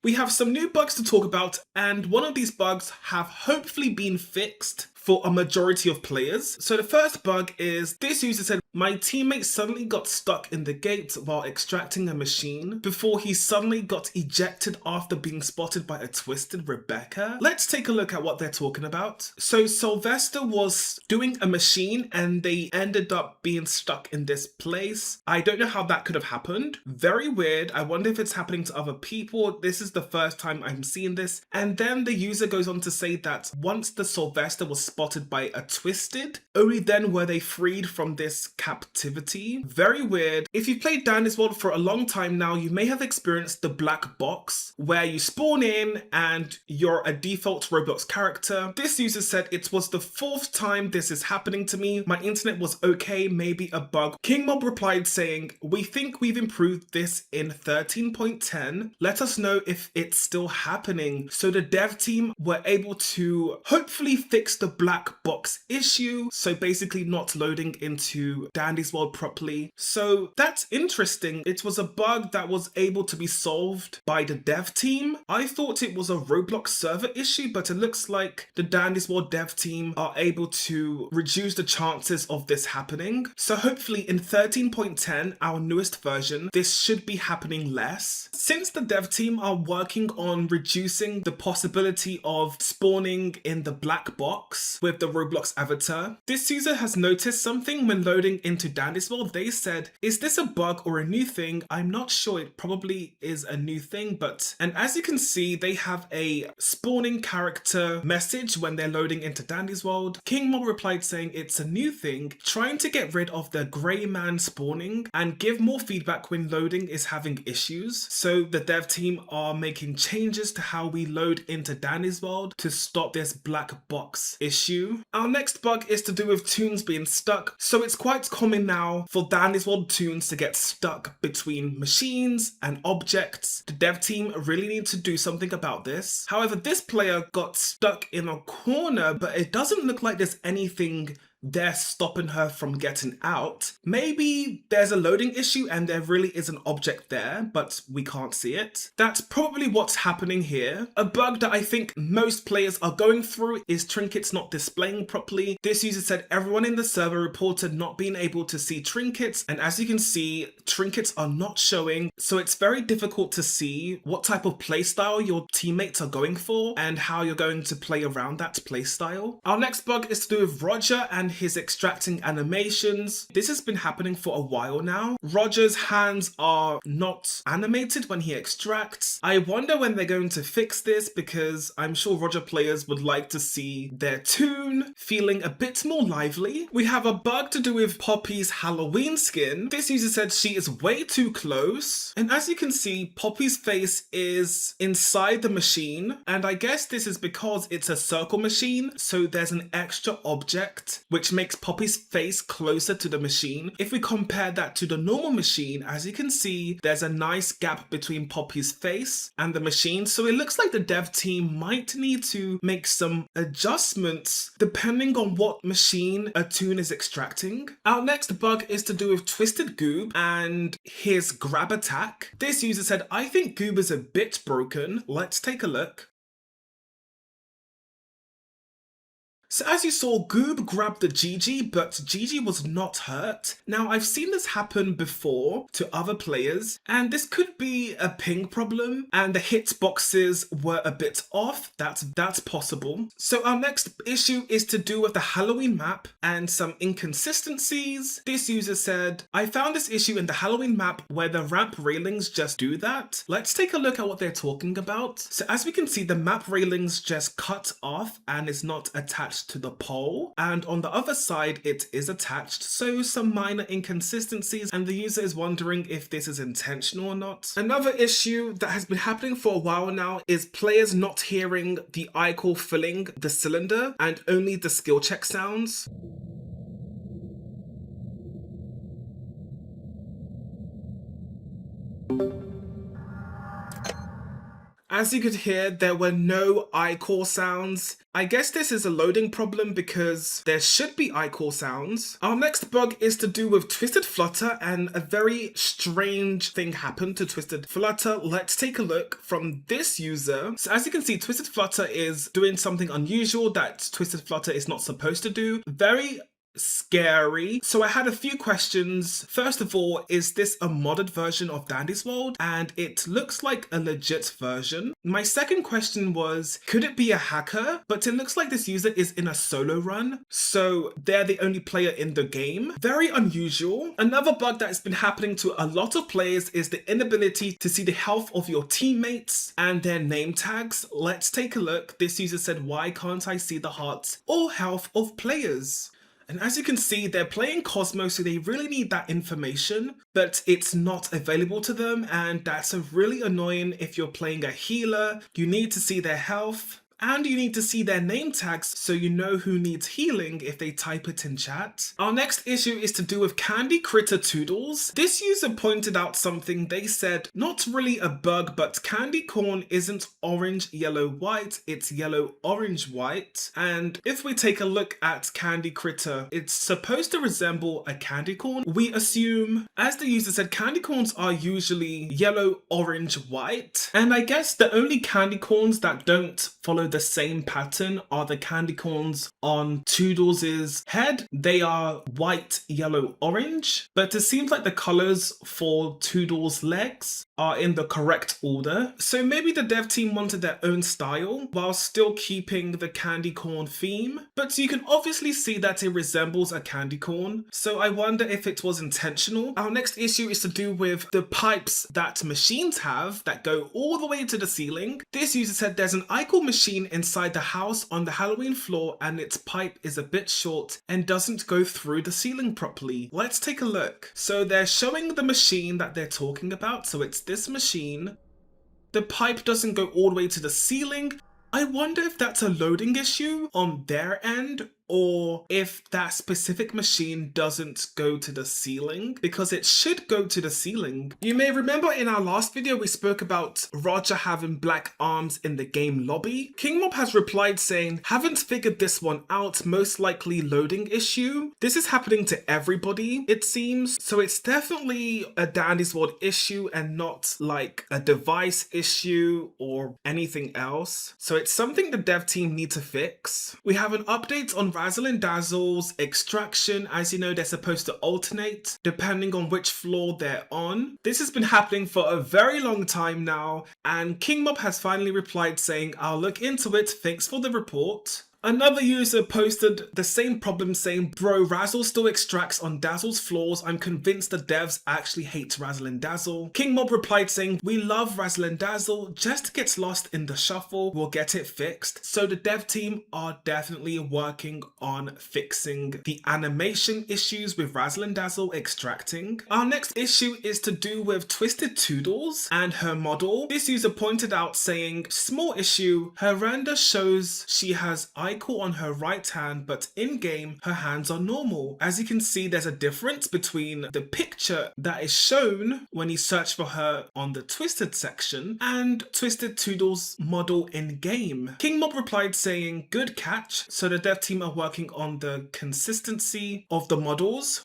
We have some new bugs to talk about, and one of these bugs have hopefully been fixed for a majority of players. So the first bug is this user said, my teammate suddenly got stuck in the gate while extracting a machine before he suddenly got ejected after being spotted by a twisted Rebecca. Let's take a look at what they're talking about. So Sylvester was doing a machine and they ended up being stuck in this place. I don't know how that could have happened. Very weird. I wonder if it's happening to other people. This is the first time I'm seeing this. And then the user goes on to say that once the Sylvester was spotted by a twisted, only then were they freed from this captivity. Very weird. If you've played Dandy's World for a long time now, you may have experienced the black box where you spawn in and you're a default Roblox character. This user said it was the 4th time this is happening to me. My internet was okay, maybe a bug. King Mob replied saying, we think we've improved this in 13.10. Let us know if it's still happening. So the dev team were able to hopefully fix the black box issue. So basically not loading into Dandy's World properly. So that's interesting. It was a bug that was able to be solved by the dev team. I thought it was a Roblox server issue, but it looks like the Dandy's World dev team are able to reduce the chances of this happening. So hopefully in 13.10, our newest version, this should be happening less. Since the dev team are working on reducing the possibility of spawning in the black box with the Roblox avatar, this user has noticed something when loading into Dandy's World. They said, is this a bug or a new thing? I'm not sure. It probably is a new thing, and as you can see, they have a spawning character message when they're loading into Dandy's World. King Mob replied saying it's a new thing, trying to get rid of the grey man spawning and give more feedback when loading is having issues. So the dev team are making changes to how we load into Dandy's World to stop this black box issue. Our next bug is to do with tunes being stuck. So it's quite common now for Dandy's World tunes to get stuck between machines and objects. The dev team really need to do something about this. However, this player got stuck in a corner, but it doesn't look like there's anything they're stopping her from getting out. Maybe there's a loading issue and there really is an object there, but we can't see it. That's probably what's happening here. A bug that I think most players are going through is Trinkets not displaying properly. This user said everyone in the server reported not being able to see Trinkets, and as you can see, Trinkets are not showing, so it's very difficult to see what type of playstyle your teammates are going for and how you're going to play around that playstyle. Our next bug is to do with Roger and his extracting animations. This has been happening for a while now. Roger's hands are not animated when he extracts. I wonder when they're going to fix this, because I'm sure Roger players would like to see their toon feeling a bit more lively. We have a bug to do with Poppy's Halloween skin. This user said she is way too close, and as you can see, Poppy's face is inside the machine, and I guess this is because it's a circle machine, so there's an extra object which makes Poppy's face closer to the machine. If we compare that to the normal machine, as you can see, there's a nice gap between Poppy's face and the machine. So it looks like the dev team might need to make some adjustments depending on what machine a toon is extracting. Our next bug is to do with Twisted Goob and his grab attack. This user said, I think Goob is a bit broken. Let's take a look. So as you saw, Goob grabbed the Gigi, but Gigi was not hurt. Now, I've seen this happen before to other players, and this could be a ping problem, and the hitboxes were a bit off. That's possible. So our next issue is to do with the Halloween map and some inconsistencies. This user said, I found this issue in the Halloween map where the ramp railings just do that. Let's take a look at what they're talking about. So as we can see, the map railings just cut off and is not attached to the pole, and on the other side it is attached, so some minor inconsistencies, and the user is wondering if this is intentional or not. Another issue that has been happening for a while now is players not hearing the icon filling the cylinder and only the skill check sounds. As you could hear, there were no iCore sounds. I guess this is a loading problem because there should be iCore sounds. Our next bug is to do with Twisted Flutter, and a very strange thing happened to Twisted Flutter. Let's take a look from this user. So as you can see, Twisted Flutter is doing something unusual that Twisted Flutter is not supposed to do. Very scary. So I had a few questions. First of all, is this a modded version of Dandy's World? And it looks like a legit version. My second question was, could it be a hacker? But it looks like this user is in a solo run, so they're the only player in the game. Very unusual. Another bug that has been happening to a lot of players is the inability to see the health of your teammates and their name tags. Let's take a look. This user said, why can't I see the hearts or health of players? And as you can see, they're playing Cosmo, so they really need that information, but it's not available to them, and that's really annoying. If you're playing a healer, you need to see their health, and you need to see their name tags so you know who needs healing if they type it in chat. Our next issue is to do with Candy Critter Toodles. This user pointed out something. They said, not really a bug, but candy corn isn't orange, yellow, white, it's yellow, orange, white. And if we take a look at Candy Critter, it's supposed to resemble a candy corn. We assume, as the user said, candy corns are usually yellow, orange, white. And I guess the only candy corns that don't follow the same pattern are the candy corns on Toodles' head. They are white, yellow, orange, but it seems like the colors for Toodles' legs are in the correct order. So maybe the dev team wanted their own style while still keeping the candy corn theme, but you can obviously see that it resembles a candy corn. So I wonder if it was intentional. Our next issue is to do with the pipes that machines have that go all the way to the ceiling. This user said there's an iCore machine inside the house on the Halloween floor, and its pipe is a bit short and doesn't go through the ceiling properly. Let's take a look. So they're showing the machine that they're talking about. So it's this machine. The pipe doesn't go all the way to the ceiling. I wonder if that's a loading issue on their end, or if that specific machine doesn't go to the ceiling, because it should go to the ceiling. You may remember in our last video we spoke about Roger having black arms in the game lobby. King Mob has replied saying, haven't figured this one out, most likely loading issue. This is happening to everybody, it seems, so it's definitely a Dandy's World issue and not like a device issue or anything else. So it's something the dev team need to fix. We have an update on Razzle and Dazzle's extraction. As you know, they're supposed to alternate depending on which floor they're on. This has been happening for a very long time now, and King Mob has finally replied saying, I'll look into it, thanks for the report. Another user posted the same problem saying, bro, Razzle still extracts on Dazzle's floors. I'm convinced the devs actually hate Razzle and Dazzle. King Mob replied saying, we love Razzle and Dazzle, just gets lost in the shuffle. We'll get it fixed. So the dev team are definitely working on fixing the animation issues with Razzle and Dazzle extracting. Our next issue is to do with Twisted Toodles and her model. This user pointed out saying, small issue, her render shows she has icon on her right hand, but in-game her hands are normal. As you can see, there's a difference between the picture that is shown when you search for her on the Twisted section and Twisted Toodles model in-game. King Mob replied saying, good catch. So the dev team are working on the consistency of the models.